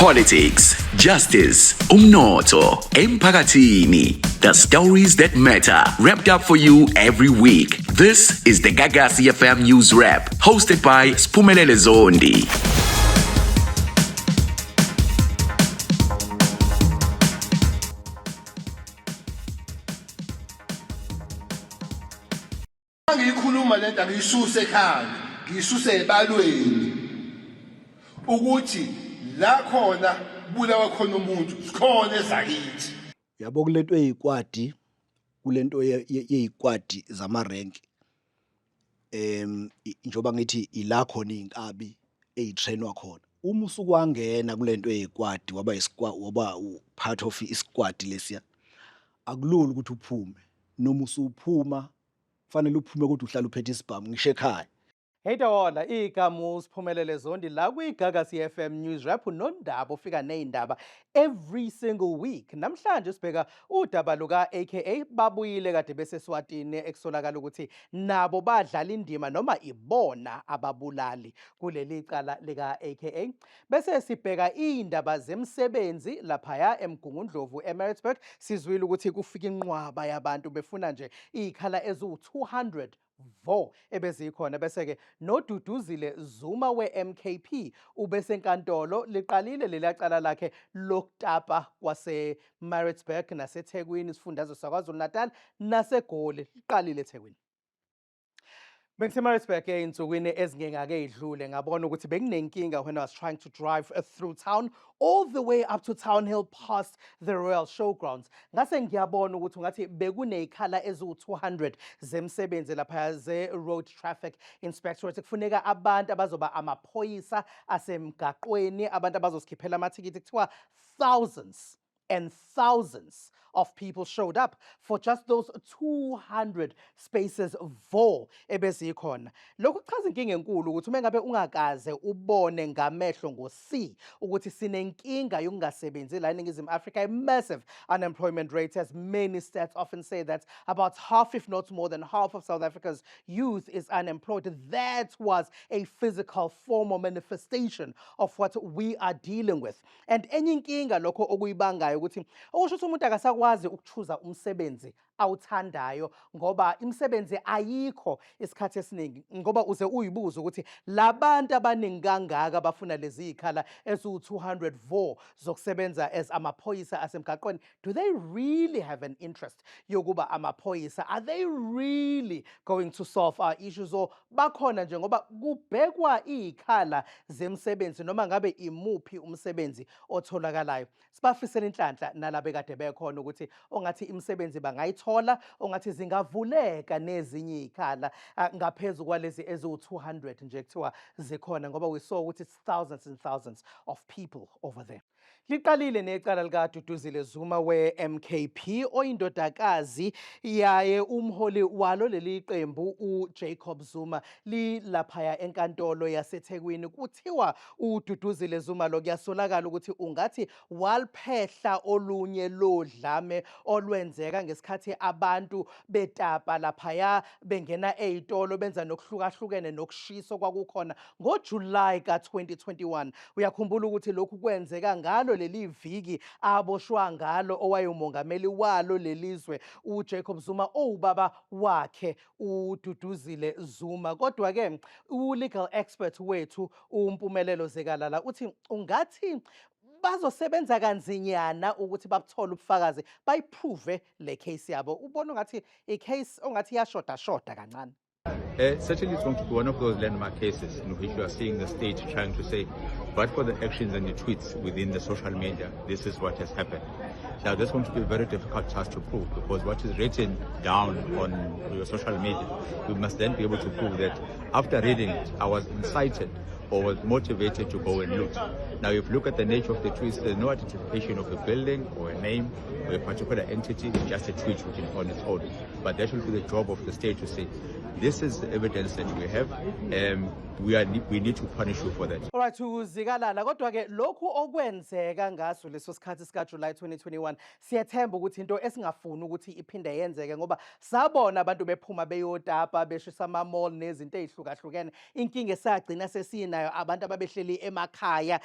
Politics, justice, umnotho, emphakathini. The stories that matter, wrapped up for you every week. This is the Gagasi FM News Wrap, hosted by Spumelele Zondi. Ngikhuluma lento ngiyisuse ekhaya, ngiyisuse ebalweni ukuthi la khona bulawa khona umuntu sikhona ezakithi. Yabo kulento eyikwadi, kulento yeyikwadi zamarenk. Njoba ngithi ila khona izinkabi ezitrainwa khona. Uma usuku wangena kulento eyikwadi waba part of isquad lesiya. Akulula ukuthi uphume. Noma usuphuma fanele uphume ukuthi uhlala uphethe isibhamu ngisho ekhaya. Hey Dawona, igama Siphumelele Zondi la kwiGagasi FM News Wrap nondaba ofika nezindaba every single week. Namhlanje sibheka udaba luka aka babuyile kade bese Swatini ekusolakala ukuthi nabo badlala indima noma ibona ababulali kuleli cala lika aka. Bese sibheka indaba zemsebenzi lapha eMgungundlovu eMaritzburg. Sizwile ukuthi kufika inqwaba yabantu befuna nje ikhala ezu200 ebezikhona bese ke noDuduzile Zuma weMKP ubesenkantolo liqalile lelacala lakhe lokutapa kwase Maritzburg naseThekwini isifundazwe saKwaZulu Natal naseGoli liqalile eThekwini. Maritzburg einsukwini ezingengake idlule ngabona ukuthi bekunenkinga when I was trying to drive through town all the way up to Town Hill past the Royal Showgrounds. Ngase ngiyabona ukuthi ngathi bekunezikhala ezu200 zemsebenzi lapha ze Road Traffic Inspectorate kufuneka abantu abazoba amaphoyisa asemgaqweni abantu abazosikhipela amathikithi kuthiwa thousands and thousands of people showed up for just those 200 spaces ebezikhona. Lokhu kuchaza inkinga enkulu ukuthi uma ngabe ungakaze ubone ngamehlo ngo-C ukuthi sinenkinga yokungasebenzi la eNingizimu Africa, a massive unemployment rate, as many stats often say that about half, if not more than half, of South Africa's youth is unemployed. That was a physical form or manifestation of what we are dealing with. And enye inkinga lokho okuyibangayo ukuthi okusho ukuthi umuntu akasakwazi ukuchuza umsebenzi awuthandayo ngoba imisebenzi ayikho isikhathi esiningi ngoba uze uyibuza ukuthi labantu abaningi kangaka abafuna lezi ikhala ezu200 zokusebenza as amaphoyisa asemgaqweni, do they really have an interest yokuba amaphoyisa? Are they really going to solve our issues, or bakhona nje ngoba kubhekwa ikhala zemsebenzi noma ngabe imuphi umsebenzi otholakalayo? Sibafisela inhlanhla nalabe kade bekhona ukuthi ongathi imisebenzi bangayithola ongathi zingavuleka nezinye ikhala ngaphezulu kwalezi ezu200 nje kuthiwa zikhona ngoba we saw ukuthi it's thousands and thousands of people over there. Liqalile necala likaDuduzile Zuma weMKP oyindodakazi yaye umholi walo leli qembu uJacob Zuma lilaphaya enkantolo yaseThekwini. Kuthiwa uDuduzile Zuma lo kuyasolakala ukuthi ungathi walphehla olunye lodlame olwenzeka ngesikhathi abantu betapa laphaya bengena ezitolo benza nokuhlukahlukene nokushiso kwakukhona ngoJuly ka2021. Uyakhumbula ukuthi lokhu kwenzeka ngalo leli viki aboshwa ngalo owayemongameli walo lelizwe uJacob Zuma owubaba wakhe uDuduzile Zuma. Kodwa ke u-legal expert wethu uMpumelelo Zekalala uthi ungathi bazosebenza kanzinyana ukuthi babuthole ubufakazi bayiprove le case yabo. Ubona ngathi a case ongathi yashoda kancane. Certainly it's going to be one of those landmark cases in which you are seeing the state trying to say, but for the actions and the tweets within the social media, this is what has happened. Now that's going to be a very difficult task to prove, because what is written down on your social media, you must then be able to prove that after reading it, I was incited or was motivated to go and loot. Now, if you look at the nature of the tweets, there's no identification of a building or a name or a particular entity, it's just a tweet written on its own. But that will be the job of the state to say, this is the evidence that we have, we need to punish you for that. All right, uZikalala, kodwa ke lokhu okwenzeka ngaso leso sikhathi sika July 2021 siyathemba ukuthi into esingafuni ukuthi iphinde yenzeke ngoba sabona abantu bephuma beyotapa beshisa ama mall nezinto ezihlukahlukene. Inkinga esagcina sesinayo nayo abantu ababehleli emakhaya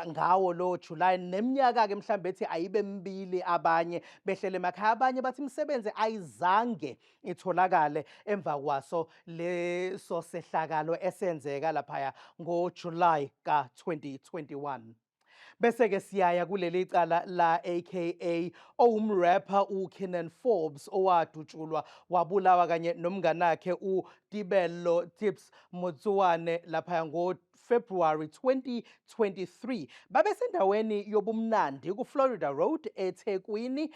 ngawo lo July, neminyaka ke mhlambe ethi ayibe mbili abanye behlele emakhaya, abanye bathi imisebenzi ayizange itholakale emva kwaso leso sehlakalo esenzeka laphaya ngoJuly ka-2021. Bese-ke siyaya kuleli cala la AKA owumrapper uKenan Forbes owadutshulwa wabulawa kanye nomnganakhe uTibelo Tips Motsuwane laphaya ngoFebruary 2023. Babesendaweni yobumnandi kuFlorida Road eThekwini,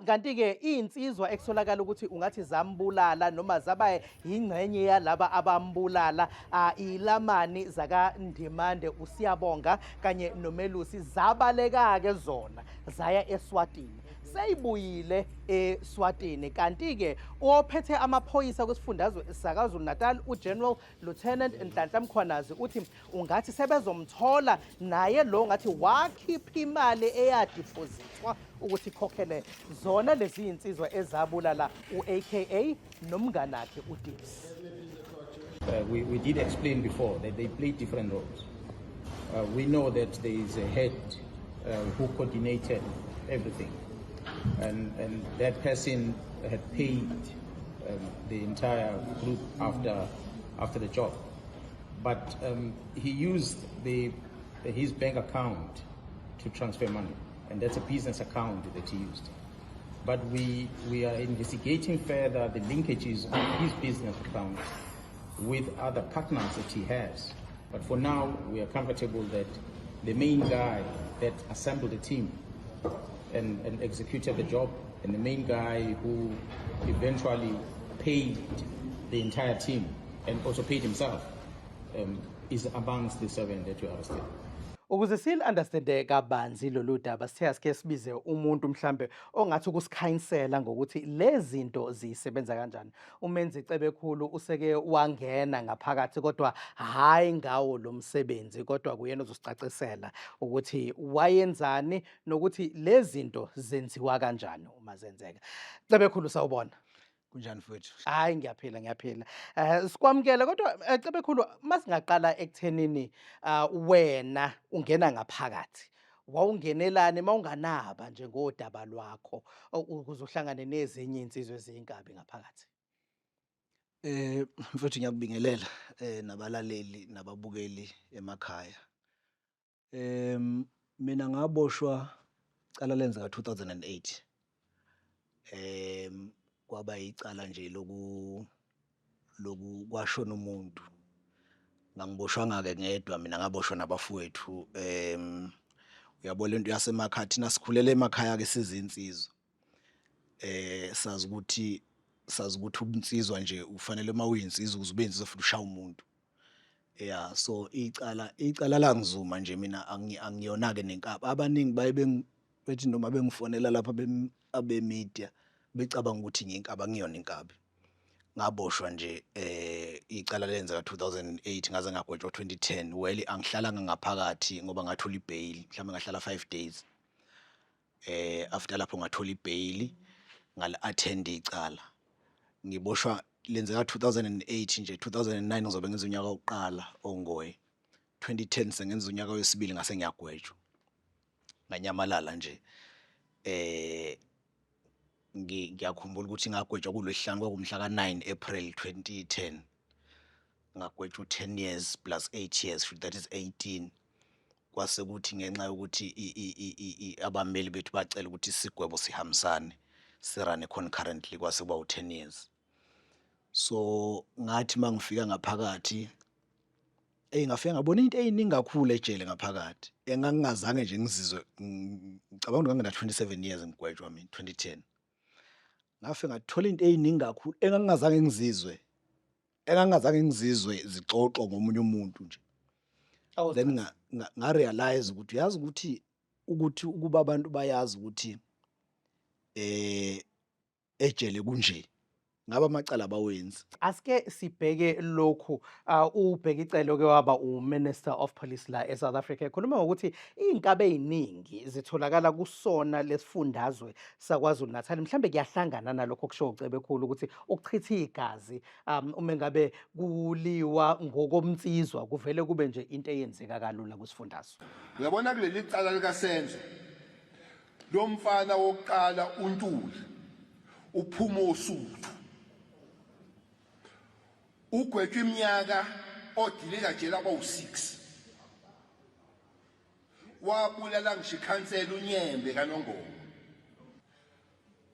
kanti-ke iy'nsizwa ekutholakala ukuthi ungathi zambulala noma zaba yingxenye yalaba abambulala ilamani zakaNdimande uSiyabonga kanye noMelusi zabaleka-ke zona zaya eSwatini. Seyibuyile eSwatini, kanti-ke ophethe amaphoyisa kwisifundazwe saKwaZulu Natal uGeneral Lieutenant Nhlanhla Mkhwanazi uthi ungathi sebezomthola naye lo ngathi wakhipha imali eyadiphozithwa ukuthi ikhokhele zona lezi insizwa ezabulala uAKA nomnganakhe uDips. We did explain before that they play different roles. We know that there is a head who coordinated everything, and that person had paid the entire group after the job, but he used his bank account to transfer money, and that's a business account that he used. But we are investigating further the linkages of his business account with other partners that he has. But for now, we are comfortable that the main guy that assembled the team and executed the job, and the main guy who eventually paid the entire team and also paid himself, is amongst the 7 that we arrested. Ukuze sil-understande kabanzi lolu daba sithe asike sibize umuntu mhlambe ongathi ukusikhayinsela ngokuthi lezi zinto zisebenza kanjani. Umenzi cebe khulu useke wangena ngaphakathi kodwa hayi ngawo lo msebenzi, kodwa kuyena uzosicacisela ukuthi wayenzani nokuthi lezi zinto zenziwa kanjani uma zenzeka. Cebe khulu sawubona. Kunjani mfowethu? Hayi ngiyaphila. Sikwamukela kodwa cebe khulu masingaqala ekuthenini wena ungena ngaphakathi. Wawungenelani mawunganaba nje ngodaba lwakho ukuze uhlangane nezinye insizwe ezinkabi ngaphakathi? Mfowethu ngiyakubingelela nabalaleli nababukeli emakhaya. Mina ngaboshwa cala lenzeka 2008. Kwaba icala nje loku kwashona umuntu. Ngangiboshwanga ke ngedwa, mina ngaboshwa nabafowethu. Uyabona lento yasemakhaya, thina sikhulele emakhaya ke sizinsizwa. Sazi ukuthi ubunsizwa nje ufanele uma uyinsizwa ukuze ube insizwa futhi ushaya umuntu. Yeah, so icala langizuma nje, mina angiyona ke nenkaba. Abaningi bethi noma bengifonela lapha abemedia becabanga ukuthi ngiyinkaba, ngiyona inkabi. Ngaboshwa nje icala lenzeka 2008 ngaze ngagwetshwa 2010. Well, angihlalanga ngaphakathi ngoba ngathola ibail, mhlawumbe ngahlala 5 days. After lapho ngathola ibail ngal-attend icala. Ngiboshwa lenzeka 2008 nje, 2009 ngizobe ngenza unyaka wokuqala ongoye. 2010 sengenza unyaka wesibili ngase ngiyagwetshwa. Nganyamalala nje. Ngiyakhumbula ukuthi ngagwetshwa kuLwesihlanu kwakumhla ka-9 April 2010. Ngagwetshwa 10 years plus 8 years, that is 18. Kwase kuthi ngenxa yokuthi abameli bethu bacela ukuthi isigwebo sihambisane, sirane concurrently, kwase kuba u-10 years. So ngathi mangifika ngaphakathi ngafika ngabona into eyiningi kakhulu ejele ngaphakathi engangingazange nje ngizizwe. Ngicabanga ukuthi ngangina 27 years ngigwetshwa mina 2010. Ngafika ngathola into eyiningi kakhulu engangingazange ngizizwe zixoxwa ngomunye umuntu nje. Then nga-realize ukuthi uyazi ukuthi ukuba abantu bayazi ukuthi ejele kunje. ngabe amacala abawenzi. Asike sibheke lokhu ubheka icelo ke waba uMinister of Police la eSouth Africa ekhuluma ngokuthi iy'nkabi ey'ningi zitholakala kusona lesifundazwe saKwaZulu Natal. Mhlambe kuyahlangana nalokho okusho uCebekhulu ukuthi ukuchitha igazi uma ngabe kuliwa ngokomnsizwa kuvele kube nje into eyenzeka kalula kusifundazwe. Uyabona kuleli cala likaSenzo lo mfana wokuqala uNtuli uphuma osuthu ugwetshwa iminyaka odilika jela kwawu6 wabulala ngisho ikhansela uNyembe kaNongoma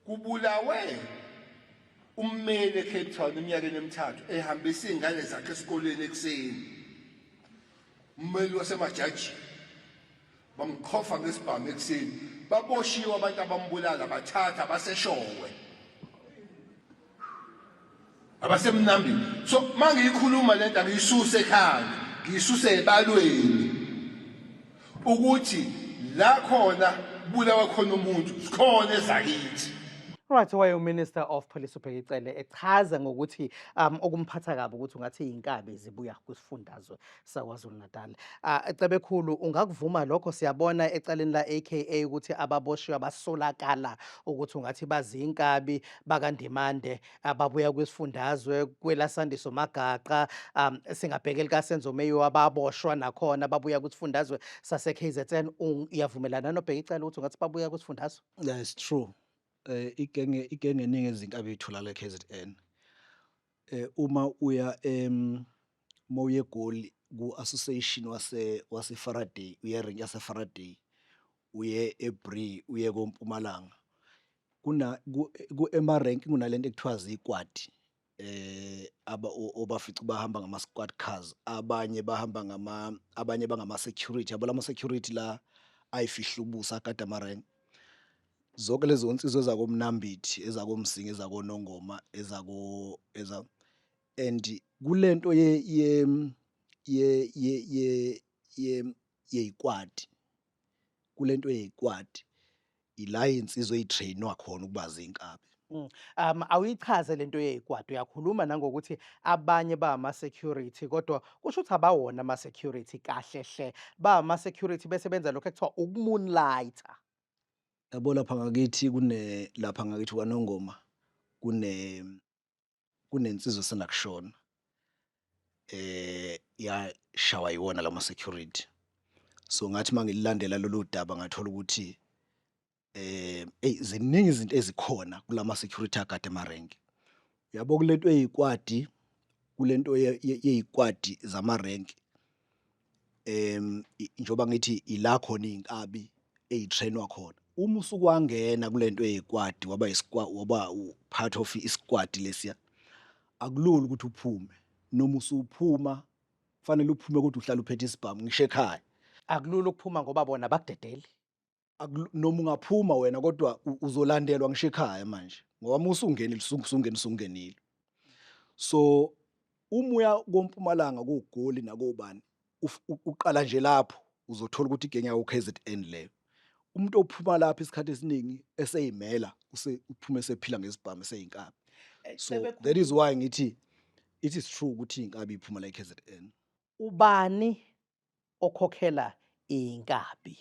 kubulawe ummeli eCape Town eminyakeni emithathu ehambisa izingane zakhe esikoleni ekseni ummeli wasemajaji bamkhofa ngesibhamu ekseni baboshiwe abantu abambulala bathatha baseshowe abasemnambini. So mangiyikhuluma lento angiyisuse ekhaya ngiyisuse ebalweni ukuthi la khona bulawa khona umuntu sikhona ezakithi. Right, waye uMinister of Police ubheka icele echaza ngokuthi okumphatha kabi ukuthi ungathi iy'nkabi zibuya kusifundazwe saKwaZulu Natal. Cebekhulu ungakuvuma lokho, siyabona ecaleni la AKA ukuthi ababoshiwe basolakala ukuthi ungathi baziyinkabi bakaNdimande ababuya kwisifundazwe kwelaSandiso Magaqa, singabheka likaSenzo Meyo ababoshwa nakhona babuya kusifundazwe sase-KZN. Uyavumelana nobheka icele ukuthi ungathi babuya kusifundazwe? That's true. Igenge eningi ezinkabi itholakala eKZN. Uma uya moya eGoli ku-association wase Faraday, uye erenki yase Faraday, uye eBree, uye koMpumalanga. Emarenki kunalento ekuthiwa zikwadi. Obafica bahamba ngama-squad cars, abanye bangama security, abala security la ayifihla ubusa agada amarenki. Zonke lezo nsizwa ezakoMnambithi, ezakoMsinga, ezakoNongoma, and kulento yeyikwadi, kulento yeyikwadi ila insizwa eyitrainwa khona ukuba zinkabi. Awuyichaze lento yeyikwadi, uyakhuluma nangokuthi abanye bama-security kodwa kusho ukuthi abawona ama-security kahle hle, bama-security besebenza lokho ekuthiwa ukumoonlighter. Yabo lapha ngakithi lapha ngakithi kwaNongoma kunensizwa esenakushona yashawa yiwona lama security. So ngathi mangililandela lolu daba ngathola ukuthi ziningi izinto ezikhona kulama security agade emarenki. Uyabo kulento yeyikwadi, kulento yeyikwadi zamarenki, njoba ngithi ila khona iy'nkabi eyitrainwa khona. Uma usukwangena kulento yeyikwadi waba part of isquad lesiya, akulula ukuthi uphume. Noma usuphuma kufanele uphume kodwa uhlala uphethe isibhamu ngisho ekhaya. Akulula ukuphuma ngoba bona bakudedele. Noma ungaphuma wena kodwa uzolandelwa ngisho ekhaya manje ngoba uma usungenile. So uma uya koMpumalanga koGoli nakobani uqala nje lapho uzothola ukuthi igenge yakho KZN leyo. Umuntu ophuma lapha isikhathi esiningi eseyimela uphume esephila ngesibhamu eseyinkabi. So that is why ngithi it is true ukuthi iy'nkabi iphuma la eKZN. Ubani okhokhela iy'nkabi?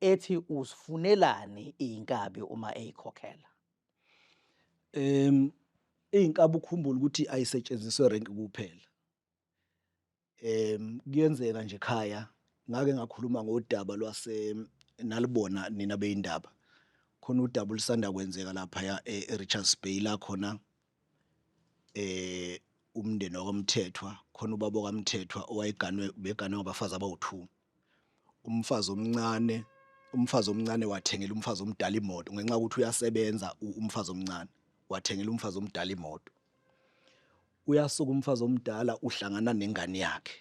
Ethi uzifunelani iy'nkabi uma eyikhokhela? Iy'nkabi ukhumbule ukuthi ayisetshenziswe erenki kuphela. Kuyenzeka nje ekhaya ngake ngakhuluma ngodaba nalibona nina beyindaba. Khona udaba olusanda kwenzeka lapha eRichards Bay la khona umndeni wakwaMthethwa, khona ubaba wakwaMthethwa beganwe ngabafazi abawu2. Umfazi omncane wathengela umfazi omdala imoto ngenxa ukuthi uyasebenza umfazi omncane, wathengela umfazi omdala imoto. Uyasuka umfazi omdala uhlangana nengane yakhe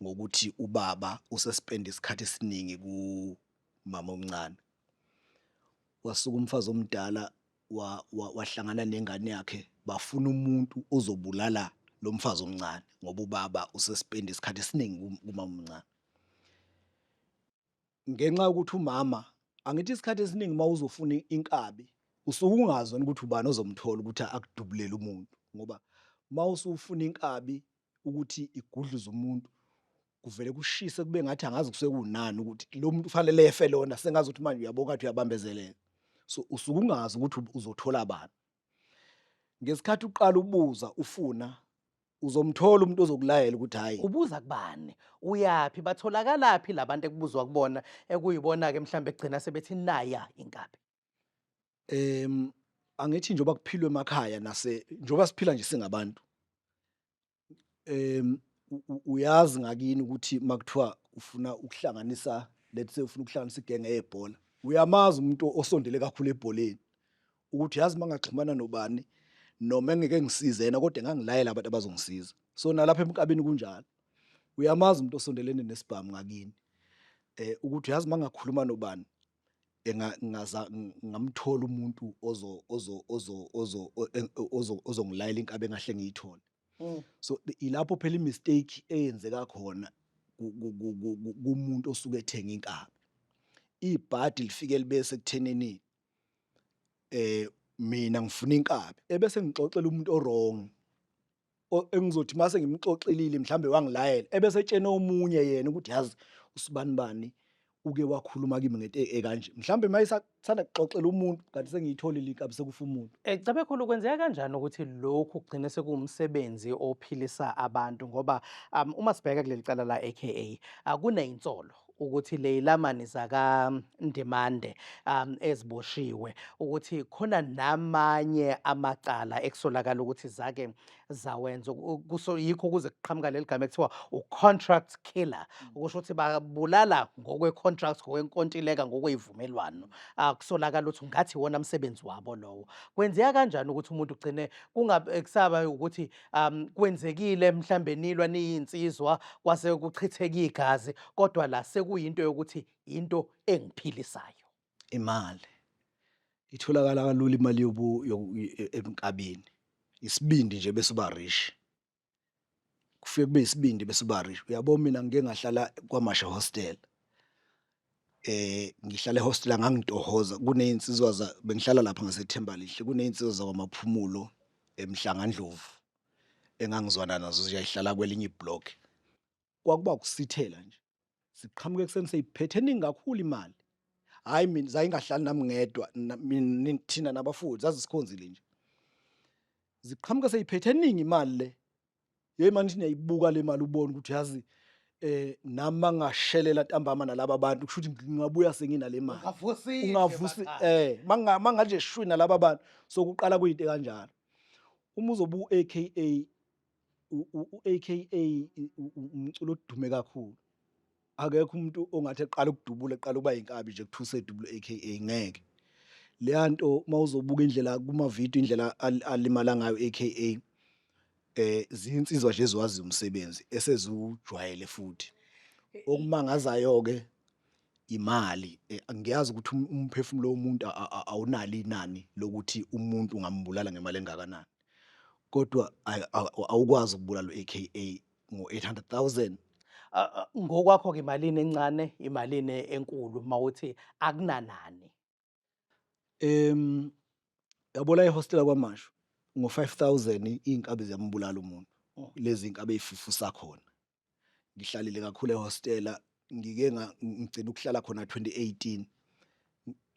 ngokuthi ubaba usespend isikhathi esiningi kumama omncane. Wasuka umfazi omdala wahlangana nengane yakhe, bafuna umuntu ozobulala lo mfazi omncane ngoba ubaba usespend isikhathi esiningi kumama omncane. Ngenxa yokuthi umama, angithi isikhathi esiningi mawuzofuna inkabi usuke ungazi wena ukuthi ubani ozomthola ukuthi akudubulele umuntu, ngoba mawusufuna inkabi ukuthi igudluze umuntu kuvele kushise kube ngathi angazi kusuke kunani ukuthi lo muntu kufanele efe lona, sengazi ukuthi manje uyabona ngathi uyabambezeleka. So usuke ungazi ukuthi uzothola bani. Ngesikhathi uqala ubuza ufuna uzomthola umuntu ozokulayela ukuthi hayi Ubuza kubani? Uyaphi? Batholakalaphi labantu ekubuzwa kubona ekuyibona-ke mhlambe egcina sebethi naya inkabi? Angithi njengoba kuphilwe emakhaya njengoba siphila nje singabantu, uyazi ngakini ukuthi makuthiwa ufuna ukuhlanganisa, let's say ufuna ukuhlanganisa igenge yebhola, uyamazi umuntu osondele kakhulu ebholeni ukuthi yazi mangaxhumana nobani noma engeke ngisize yena kodwa engangilayela abantu abazongisiza. So nalapha emkabini kunjalo, uyamazi umuntu osondelene nesibhamu ngakini, ukuthi yazi mangakhuluma nobani ngamthola umuntu ozongilayela inkabi engahle ngiyithole. So ilapho phela imistake eyenzeka khona kumuntu osuke ethenga inkabi. Ibhadi lifike libe sekuthenini mina ngifuna inkabi ebese ngixoxela umuntu wrong engizothi mase ngimxoxelile mhlambe wangilayela ebese etshena omunye yena ukuthi yazi usibani bani uke wakhuluma kimi ngento ekanje, mhlambe mayisathanda kuxoxela umuntu kanti sengiyitholile inkabi sekufa umuntu. Cabe khulu kwenzeka kanjani ukuthi lokhu kugcine sekuwumsebenzi ophilisa abantu ngoba uma sibheka kuleli cala la AKA kuney'nsolo ukuthi ley'lamani zakaNdimande eziboshiwe ukuthi khona namanye amacala ekusolakala ukuthi zake zawenza yikho kuze kuqhamuka leli gama ekuthiwa u-contract killer, ukusho ukuthi babulala ngokwe-contract, ngokwenkontileka, ngokwey'vumelwano. Kusolakala ukuthi ngathi iwona msebenzi wabo lowo. Kwenzeka kanjani ukuthi umuntu ugcine kusaba ukuthi kwenzekile mhlambe nilwa niyinsizwa kwase kuchitheka igazi kodwa la sekuyinto yokuthi into engiphilisayo? Imali itholakala kalula, imali emkabini isibindi nje bese uba rich, kufike kube isibindi bese uba rich. Uyabo mina ngike ngahlala kwaMasha hostel, ngihlala ehostel ngangitohoza, kuney'nsizwa bengihlala lapha ngaseThembalihle, kuney'nsizwa zakwamaphumulo eMhlangandlovu engangizwana nazo ziyayihlala kwelinye iblock. Kwakuba ukusithela nje, siqhamuke ekuseni seyiphethe eningi kakhulu imali, hhayi mina zayingahlali nami ngedwa thina nabafowethu zazisikhonzile nje, ziqhamuke seyiphethe eningi imali le. Yeyi manje niyayibuka le mali ubone ukuthi yazi nami mangashelela ntambama nalaba bantu kusho ukuthi ngingabuya senginale mali. Ungavusi manganje shwi nalaba bantu. So kuqala kuyinto kanjalo. Uma uzoba u-AKA, u-AKA umculo odume kakhulu. Akekho umuntu ongathi eqala ukudubula eqala ukuba yinkabi nje kuthiwa usedubula AKA, ngeke. Leya nto mawuzobuka indlela kuma-video indlela alimala ngayo AKA, ziyinsizwa nje eziwazi umsebenzi eseziwujwayele futhi. Okumangazayo-ke imali, ngiyazi ukuthi umphefumulo womuntu awunalo inani lokuthi umuntu ungambulala ngemali engakanani, kodwa awukwazi ukubulala u-AKA ngo-800,000. Ngokwakho-ke imalini encane, imalini enkulu mawuthi akunanani? Yabo la ehostela kwaMasha ngo-5,000 iy'nkabi ziyambulala umuntu, lezi y'nkabi ey'fufusa khona. Ngihlalile kakhulu ehostela, ngigcina ukuhlala khona 2018,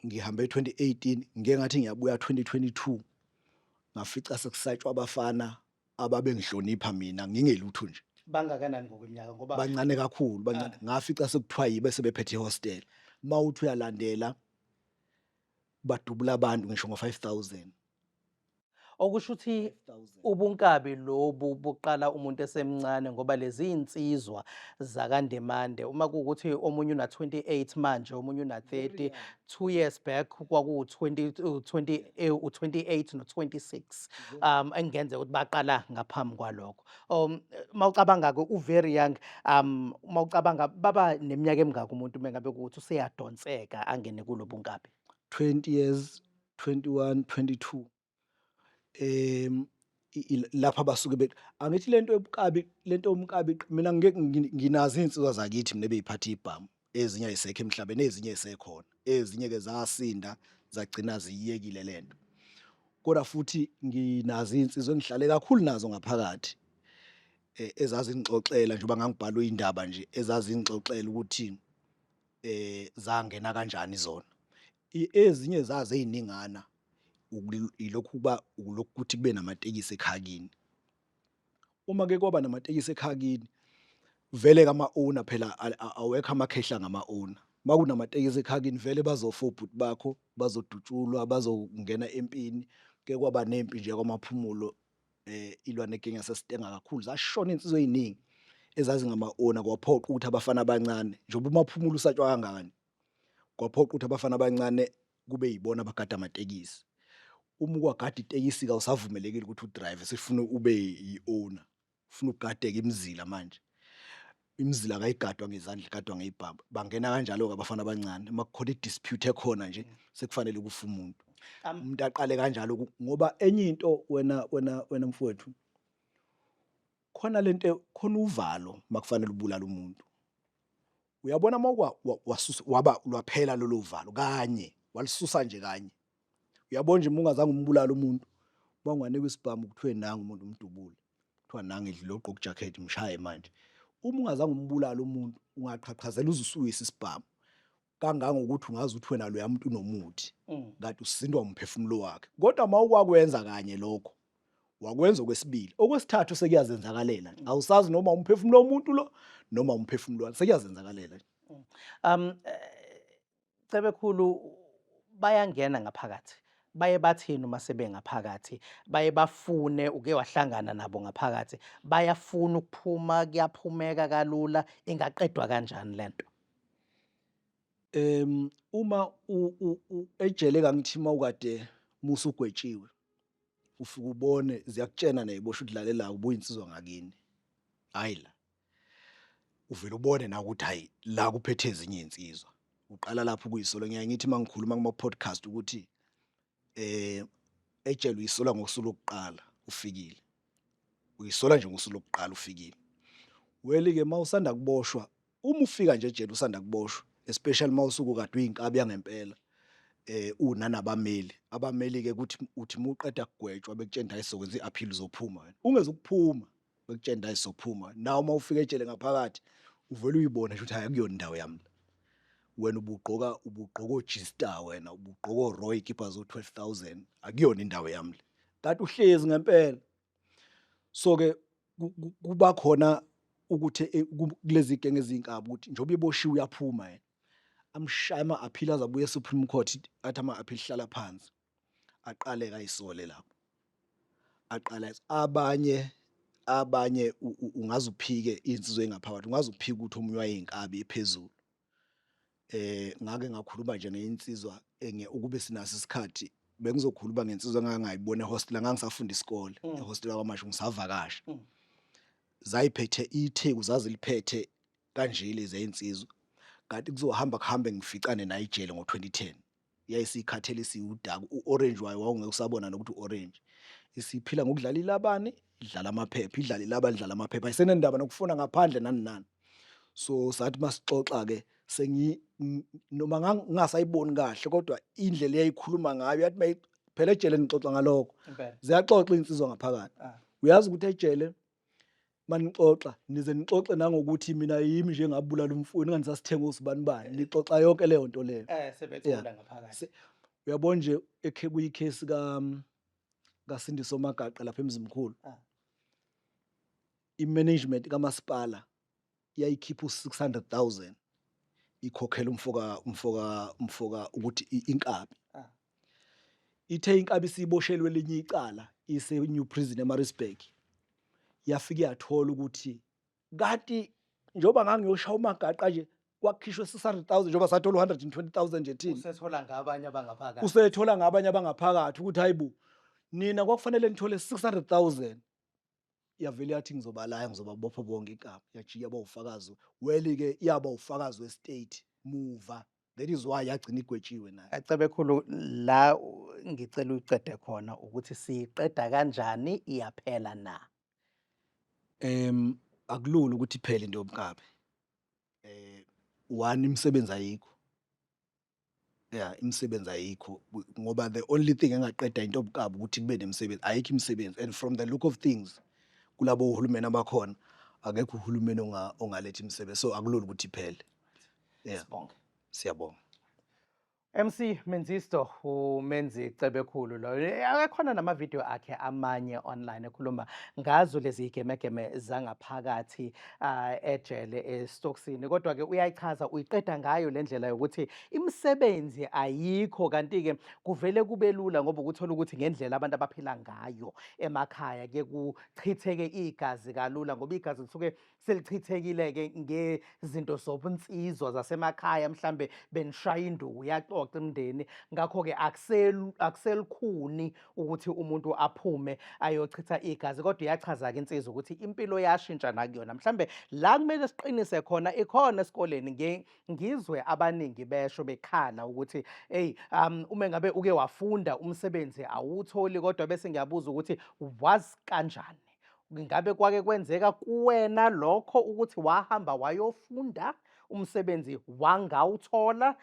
ngihambe 2018 ngike ngathi ngiyabuya 2022 ngafica sekusatshwa abafana ababengihlonipha mina ngingelutho nje. Bangakanani ngokweminyaka? Ngoba Bancane kakhulu, bancane. Ngafica sekuthiwa yibe sebephethe ihostela. Mawuthi uyalandela badubula abantu ngisho ngo-5,000. okusho ukuthi ubunkabi lobu buqala umuntu esemncane ngoba lezi insizwa zakaNdimande uma kuwukuthi omunye una 28 manje omunye una 30, 2 years back u28 no 26, engenze ukuthi baqala ngaphambi kwalokho. Mawucabanga ke u-very young, mawucabanga baba neminyaka emingaki umuntu mengabe kuthi useyadonseka angene kulobunkabi? 20 years, 21, 22. Lapha basuke angithi lento yobukabi mina nginazo iy'nsizwa zakithi mina ebey'phatha ibhamu, ezinye ayisekho emhlabeni, ezinye ey'sekhona, ezinye-ke zasinda zagcina ziyekile lento. Kodwa futhi nginazo insizwe engihlale kakhulu nazo ngaphakathi ezazingixoxela njengoba ngangibhala indaba nje ezazingixoxela ukuthi zangena kanjani zona. Ezinye zazo eziningana ilokhu ukuthi kube namatekisi ekhakini. Uma ke kwaba namatekisi ekhakini vele ama-owner phela awekho amakhehla ngama-owner. Makunamatekisi ekhakini vele bazofa obhuti bakho, bazodutshulwa, bazongena empini. Ke kwaba nempi nje kwamaphumulo ilwa nenkinga sesitenga kakhulu. Zashona insizwe eziningi ezazingama-owner kwaphoqa ukuthi abafana abancane njengoba umaphumulo usatshwa kangakani. Kwaphoqa ukuthi abafana abancane kube yibona abagada amatekisi. Uma ukwagada itekisi awusavumelekile ukuthi udrive sifuna ube yi-owner. Ufuna ukugadeka imizila manje. Imizila akayigadwa ngezandla igadwa ngey'bhamu. Bangena kanjalo-ke abafana abancane. Uma kukhona i-dispute ekhona nje sekufanele kufe umuntu. Umuntu aqale kanjalo ngoba enye into wena mfowethu khona lento khona uvalo makufanele ubulala umuntu. Uyabona waba lwaphela lolo valo kanye walisusa nje kanye. Uyabona nje ungazange umbulala umuntu banganikwa isibhamu kuthiwe nanga umuntu umdubule. Kuthiwa nanga idlule ogqoka ijacket mshaye manje. Uma ungazange umbulala umuntu ungaqhaqhazela uzusuyisa isibhamu kangangokuthi ungazi ukuthi wena loya muntu unomuthi kanti usindwa umphefumulo wakhe. Kodwa mawukwakwenza kanye lokho wakwenza okwesibili, okwesithathu sekuyazenzakalela. Awusazi noma umphefumulo womuntu lo noma umphefumulo wakhe sekuyazenzakalela. Cebekhulu bayangena ngaphakathi. Baye bathini uma sebengaphakathi? Baye bafune uke wahlangana nabo ngaphakathi. Bayafuna ukuphuma, kuyaphumeka kalula, ingaqedwa kanjani lento? Uma ejele kangithi mawukade musugwetshiwe ufike ubone ziyakutshena nezibosho udlalela ubuye insizwa ngakini. Hayi la. Uvela ubone na ukuthi hayi la kuphethe ezinye insizwa. Uqala lapho kuyisolo ngiyaye ngithi mangikhuluma kuma podcast ukuthi ejele uyisola ngosuku lokuqala ufikile. Uyisola nje ngosuku lokuqala ufikile. Weli ke mawusanda kuboshwa uma ufika nje ejele usanda kuboshwa especially mawusuku kade uyinkabi yangempela unanabameli abameli ke kuthi uthi muqeda kugwetshwa bekutshela hayi sokwenza iappeal uzophuma wena ungeze ukuphuma bekutshela hayi sophuma nawe mawufika ejele ngaphakathi uvela uyibona ukuthi hayi akuyona indawo yami wena ubugqoka o-G-Star wena ubugqoka o-Roy keepers o-12,000 akuyona indawo yami kanti uhlezi ngempela. So ke kuba khona ukuthi kulezi genge ezinkabi ukuthi njoba iboshiwe uyaphuma yena amshaya ama-appeal azabuye eSupreme Court athi ama-appeal hlala phansi aqale kayisole lapho aqala abanye ungaze uphike insizwe engaphakathi ungaze uphike ukuthi omunye wayeyinkabi ephezulu. Ngake ngakhuluma nje neinsizwa ukube sinaso isikhathi bengizokhuluma ngensizwa engangayibona ehostel ngangisafunda isikole ehostel kwaMashu ngisavakasha. Zayiphethe itheku zaziliphethe kanje lezi insizwa kanti kuzohamba kuhambe ngificane nayo ejele ngo2010 yayisikhathele siwudaku uorange wayo wawungeke usabona nokuthi uorange isiphila ngokudlala ilabani idlala amaphepha idlala ilabani idlala amaphepha ayisenendaba nokufuna ngaphandle nani. So sathi masixoxa ke noma ngingasayiboni kahle kodwa indlela eyayikhuluma ngayo yathi phela ejele nixoxa ngalokho ziyaxoxa insizwa ngaphakathi. Uyazi ukuthi ejele manixoxa nize nixoxe nangokuthi mina yimi nje ngabulala umfowenu nganisasithenga usibani bani nixoxa yonke leyo nto leyo sebethola ngaphakathi. Uyabona nje kuyicase kaSindiso Magaqa lapha eMzimkhulu imanagement kamasipala yayikhipha u600,000 ikhokhela umfoka ukuthi inkabi ithe inkabi siboshelwe elinye icala ise New Prison eMaritzburg yafika yathola ukuthi kanti njoba ngangiyoshaya uMagaqa nje kwakhishwe 600,000 njoba sathola 120,000 nje thina Usethola ngabanye abangaphakathi. Usethola ngabanye abangaphakathi ukuthi hayibo nina kwakufanele nithole 600,000 yavele yathi ngizobalaya ngizobabopha bonke inkaba yajiya bawufakazi weli ke yaba ufakazi westate muva that is why yagcina igwetshiwe nayo. Cebekhulu la ngicela ucede khona ukuthi siqeda kanjani iyaphela na? Akulula ukuthi iphele into yomkabi. One imsebenzi ayikho. Yeah, imisebenzi ayikho ngoba the only thing engaqeda into obukabi ukuthi kube nemisebenzi ayikho imisebenzi, and from the look of things kulabo uhulumeni abakhona akekho uhulumeni ongaletha imisebenzi, so akulula ukuthi iphele. Yeah, Sibonge. siyabonga. MC Menzisto umenzi cebekhulu lo. Akhona namavideo akhe amanye online ekhuluma ngazo lezi gemegeme zangaphakathi ejele eStoksini, kodwa ke uyayichaza uyiqeda ngayo lendlela yokuthi imisebenzi ayikho, kanti ke kuvele kube lula ngoba ukuthola ukuthi ngendlela abantu abaphila ngayo emakhaya ke kuchitheke igazi kalula ngoba igazi lisuke selichithekile ke ngezinto zobunsizwa zasemakhaya, mhlambe benishaya induku yaxoxa imndeni, ngakho ke akuselikhuni ukuthi umuntu aphume ayochitha igazi, kodwa iyachaza ke insizwa ukuthi impilo yashintsha nakuyona. Mhlambe la kumele siqinise khona ikhona esikoleni, ngizwe abaningi besho bekhala ukuthi hey uma ngabe uke wafunda umsebenzi awutholi, kodwa bese ngiyabuza ukuthi wazi kanjani, ngabe kwake kwenzeka kuwena lokho ukuthi wahamba wayofunda umsebenzi wangawuthola,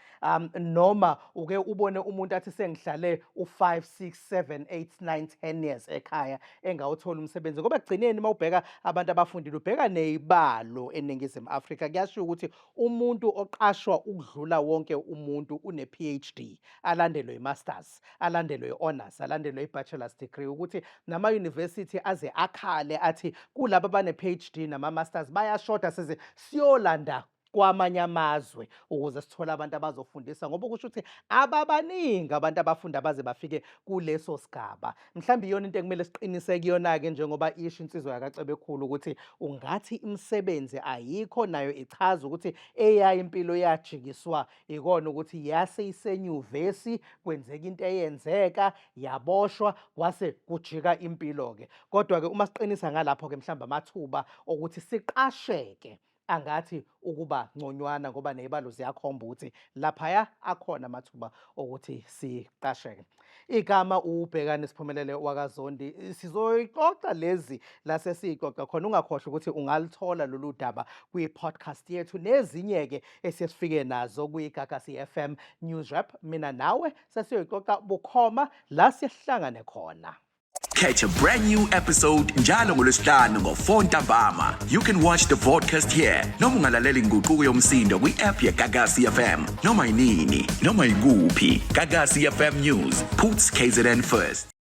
noma uke ubone umuntu athi sengihlale u5 6 7 8 9 10 years ekhaya engawuthola umsebenzi? Ngoba egcineni mawubheka abantu abafundile ubheka nezibalo eNingizimu Afrika, kuyasho ukuthi umuntu oqashwa ukudlula wonke umuntu une PhD, alandelwe imasters, alandelwe honors, alandelwe ibachelor's degree, ukuthi nama university aze akhale athi kulabo abane PhD nama masters bayashoda size siyolanda kwamanye amazwe ukuze sithole abantu abazofundisa, ngoba kusho ukuthi ababaningi abantu abafunda baze bafike kuleso sigaba. Mhlawumbe iyona into ekumele siqinise kuyona ke njengoba isho insizwa yakaCebekhulu ukuthi ungathi imisebenzi ayikho, nayo ichaza ukuthi eyayo impilo yajikiswa ikona ukuthi yase isenyuvesi kwenzeka into eyenzeka, yaboshwa kwase kujika impilo ke. Kodwa ke uma siqinisa ngalapho ke mhlawumbe amathuba ukuthi siqasheke angathi ukuba ngconywana, ngoba nezibalo ziyakhomba ukuthi laphaya akhona amathuba ukuthi siqasheke. Igama ubhekane Siphumelele wakaZondi, sizoyixoxa lezi lase siyixoxa khona, ungakhohlwa ukuthi ungalithola lolu daba kwi-podcast yethu nezinye ke esifike nazo kwiGagasi FM News Wrap. Mina nawe sesiyoyixoxa bukhoma la sihlangane khona. Catch a brand new episode njalo ngolwesihlanu ngo4 ntambama. You can watch the podcast here noma ungalaleli inguquko yomsindo kwi-app yeGagasi FM noma inini noma ikuphi. Gagasi FM News puts KZN first.